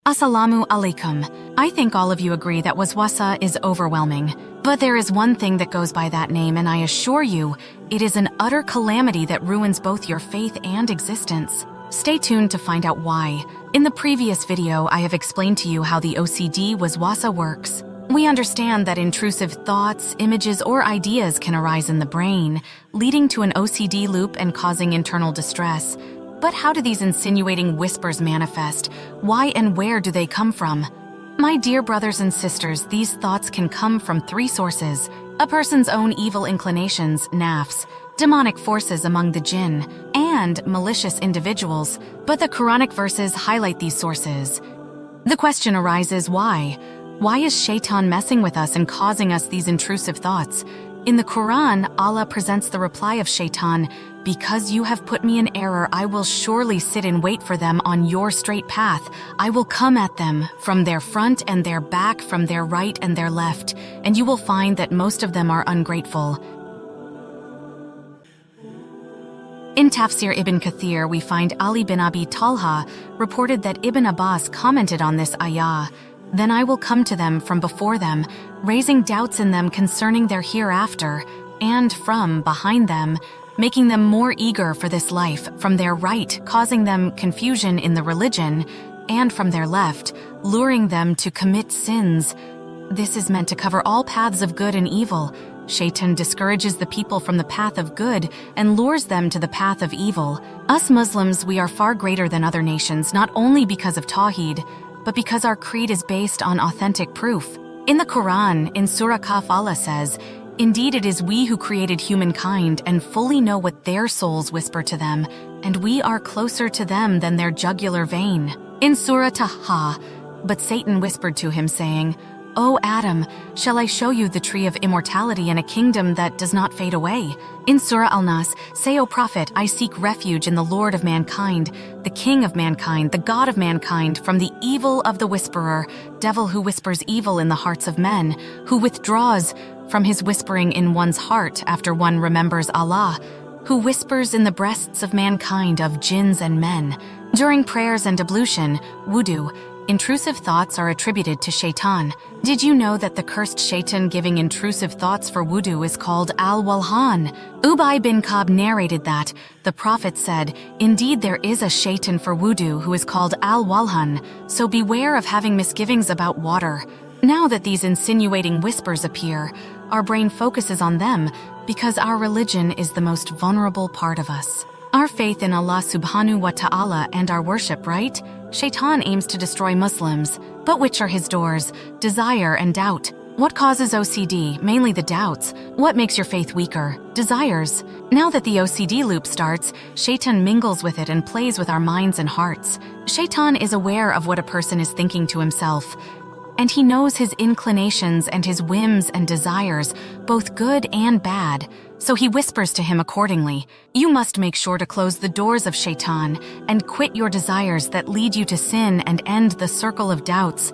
Assalamu alaikum. I think all of you agree that waswasa is overwhelming. But there is one thing that goes by that name, and I assure you, it is an utter calamity that ruins both your faith and existence. Stay tuned to find out why. In the previous video, I have explained to you how the OCD waswasa works. We understand that intrusive thoughts, images, or ideas can arise in the brain, leading to an OCD loop and causing internal distress. But how do these insinuating whispers manifest? Why and where do they come from? My dear brothers and sisters, these thoughts can come from three sources: a person's own evil inclinations, nafs, demonic forces among the jinn, and malicious individuals. But the Quranic verses highlight these sources. The question arises, why? Why is Shaitan messing with us and causing us these intrusive thoughts? In the Quran, Allah presents the reply of Shaitan, "Because you have put me in error, I will surely sit and wait for them on your straight path. I will come at them from their front and their back, from their right and their left, and you will find that most of them are ungrateful." In Tafsir Ibn Kathir, we find Ali bin Abi Talha reported that Ibn Abbas commented on this ayah, "Then I will come to them from before them, raising doubts in them concerning their hereafter, and from behind them, making them more eager for this life, from their right, causing them confusion in the religion, and from their left, luring them to commit sins." This is meant to cover all paths of good and evil. Shaitan discourages the people from the path of good and lures them to the path of evil. Us Muslims, we are far greater than other nations, not only because of Tawheed, but because our creed is based on authentic proof. In the Quran, in Surah Kaf, Allah says, "Indeed it is we who created humankind and fully know what their souls whisper to them, and we are closer to them than their jugular vein." In Surah Taha, "But Satan whispered to him, saying, 'O Adam, shall I show you the tree of immortality and a kingdom that does not fade away?' In Surah Al-Nas, "Say, O Prophet, I seek refuge in the Lord of mankind, the King of mankind, the God of mankind, from the evil of the whisperer, devil who whispers evil in the hearts of men, who withdraws from his whispering in one's heart after one remembers Allah, who whispers in the breasts of mankind, of jinns and men." During prayers and ablution, wudu, intrusive thoughts are attributed to Shaitan. Did you know that the cursed Shaitan giving intrusive thoughts for wudu is called Al-Walhan? Ubay bin Ka'b narrated that the Prophet said, "Indeed there is a Shaitan for wudu who is called Al-Walhan, so beware of having misgivings about water." Now that these insinuating whispers appear, our brain focuses on them because our religion is the most vulnerable part of us. Our faith in Allah subhanahu wa ta'ala and our worship, right? Shaitan aims to destroy Muslims, but which are his doors? Desire and doubt. What causes OCD? Mainly the doubts. What makes your faith weaker? Desires. Now that the OCD loop starts, Shaitan mingles with it and plays with our minds and hearts. Shaitan is aware of what a person is thinking to himself, and he knows his inclinations and his whims and desires, both good and bad. So he whispers to him accordingly. You must make sure to close the doors of Shaitan and quit your desires that lead you to sin and end the circle of doubts.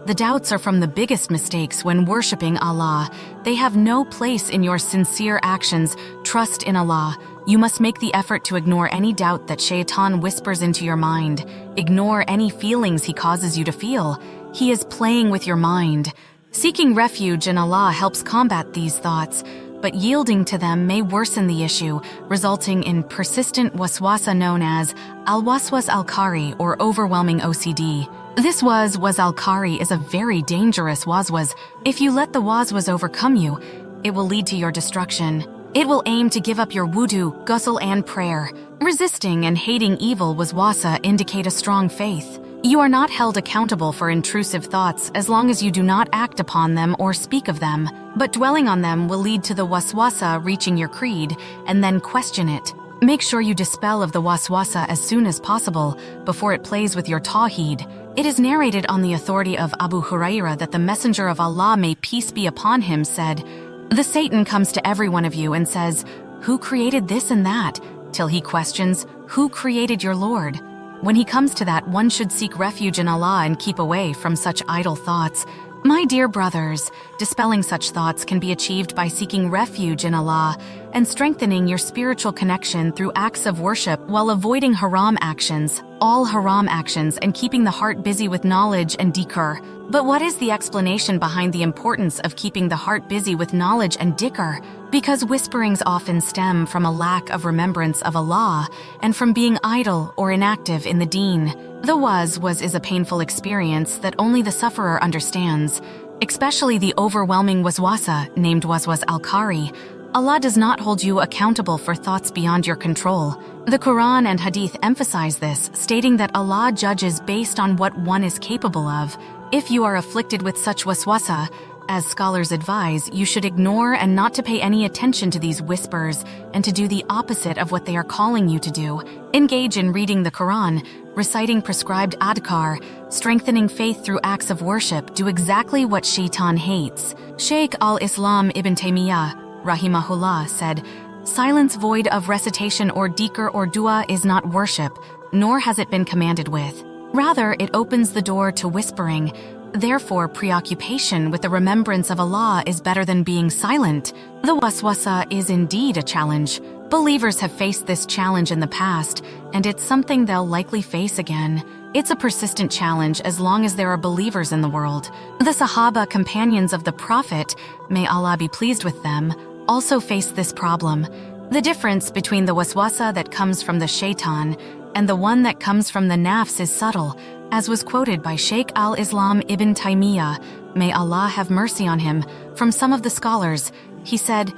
The doubts are from the biggest mistakes when worshiping Allah. They have no place in your sincere actions. Trust in Allah. You must make the effort to ignore any doubt that Shaitan whispers into your mind. Ignore any feelings he causes you to feel. He is playing with your mind. Seeking refuge in Allah helps combat these thoughts, but yielding to them may worsen the issue, resulting in persistent waswasa known as al-waswas al-qahri or overwhelming OCD. This was al-qahri is a very dangerous waswas. If you let the waswas overcome you, it will lead to your destruction. It will aim to give up your wudu, ghusl, and prayer. Resisting and hating evil waswasa indicate a strong faith. You are not held accountable for intrusive thoughts as long as you do not act upon them or speak of them, but dwelling on them will lead to the waswasa reaching your creed and then question it. Make sure you dispel of the waswasa as soon as possible before it plays with your tawheed. It is narrated on the authority of Abu Hurairah that the Messenger of Allah, may peace be upon him, said, "The Satan comes to every one of you and says, 'Who created this and that?' till he questions, 'Who created your Lord?' When he comes to that, one should seek refuge in Allah and keep away from such idle thoughts. My dear brothers, dispelling such thoughts can be achieved by seeking refuge in Allah and strengthening your spiritual connection through acts of worship while avoiding haram actions, all haram actions, and keeping the heart busy with knowledge and dhikr. But what is the explanation behind the importance of keeping the heart busy with knowledge and dhikr? Because whisperings often stem from a lack of remembrance of Allah and from being idle or inactive in the deen. The was is a painful experience that only the sufferer understands, especially the overwhelming waswasa named waswas al-Kari. Allah does not hold you accountable for thoughts beyond your control. The Quran and Hadith emphasize this, stating that Allah judges based on what one is capable of. If you are afflicted with such waswasa, as scholars advise, you should ignore and not to pay any attention to these whispers and to do the opposite of what they are calling you to do. Engage in reading the Quran, reciting prescribed adhkar, strengthening faith through acts of worship. Do exactly what shaitan hates. Shaykh al-Islam Ibn Taymiyyah, rahimahullah, said, "Silence void of recitation or dhikr or dua is not worship, nor has it been commanded with. Rather, it opens the door to whispering. Therefore, preoccupation with the remembrance of Allah is better than being silent." The waswasa is indeed a challenge. Believers have faced this challenge in the past, and it's something they'll likely face again. It's a persistent challenge as long as there are believers in the world. The Sahaba, companions of the Prophet, may Allah be pleased with them, also faced this problem. The difference between the waswasa that comes from the shaitan and the one that comes from the nafs is subtle, as was quoted by Shaykh al-Islam Ibn Taymiyyah, may Allah have mercy on him, from some of the scholars. He said,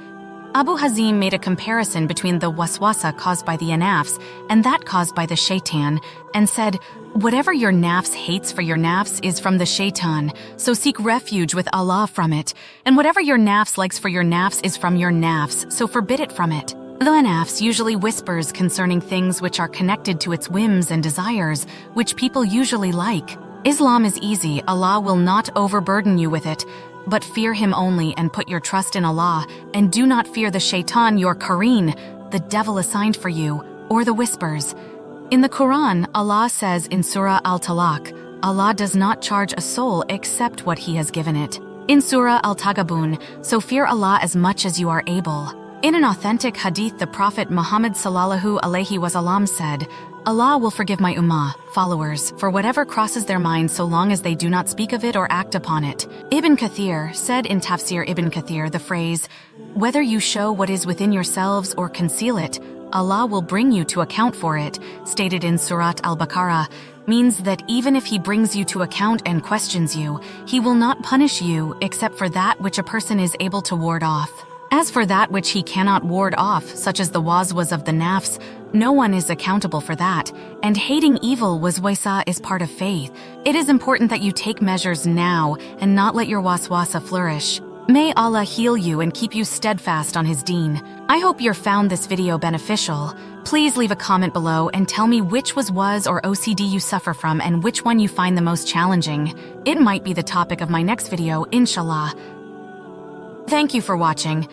Abu Hazim made a comparison between the waswasa caused by the nafs and that caused by the shaitan, and said, whatever your nafs hates for your nafs is from the shaitan, so seek refuge with Allah from it, and whatever your nafs likes for your nafs is from your nafs, so forbid it from it. The nafs usually whispers concerning things which are connected to its whims and desires, which people usually like. Islam is easy, Allah will not overburden you with it, but fear Him only and put your trust in Allah, and do not fear the shaitan, your qareen, the devil assigned for you, or the whispers. In the Quran, Allah says in Surah Al-Talaq, Allah does not charge a soul except what He has given it. In Surah Al-Tagabun, so fear Allah as much as you are able. In an authentic hadith, the Prophet Muhammad sallallahu alaihi wasallam said, Allah will forgive my ummah, followers, for whatever crosses their mind so long as they do not speak of it or act upon it. Ibn Kathir said in Tafsir Ibn Kathir the phrase, whether you show what is within yourselves or conceal it, Allah will bring you to account for it, stated in Surat Al-Baqarah, means that even if He brings you to account and questions you, He will not punish you except for that which a person is able to ward off. As for that which he cannot ward off, such as the waswas of the nafs, no one is accountable for that, and hating evil waswasa is part of faith. It is important that you take measures now and not let your waswasa flourish. May Allah heal you and keep you steadfast on His deen. I hope you found this video beneficial. Please leave a comment below and tell me which was or OCD you suffer from and which one you find the most challenging. It might be the topic of my next video, inshallah. Thank you for watching.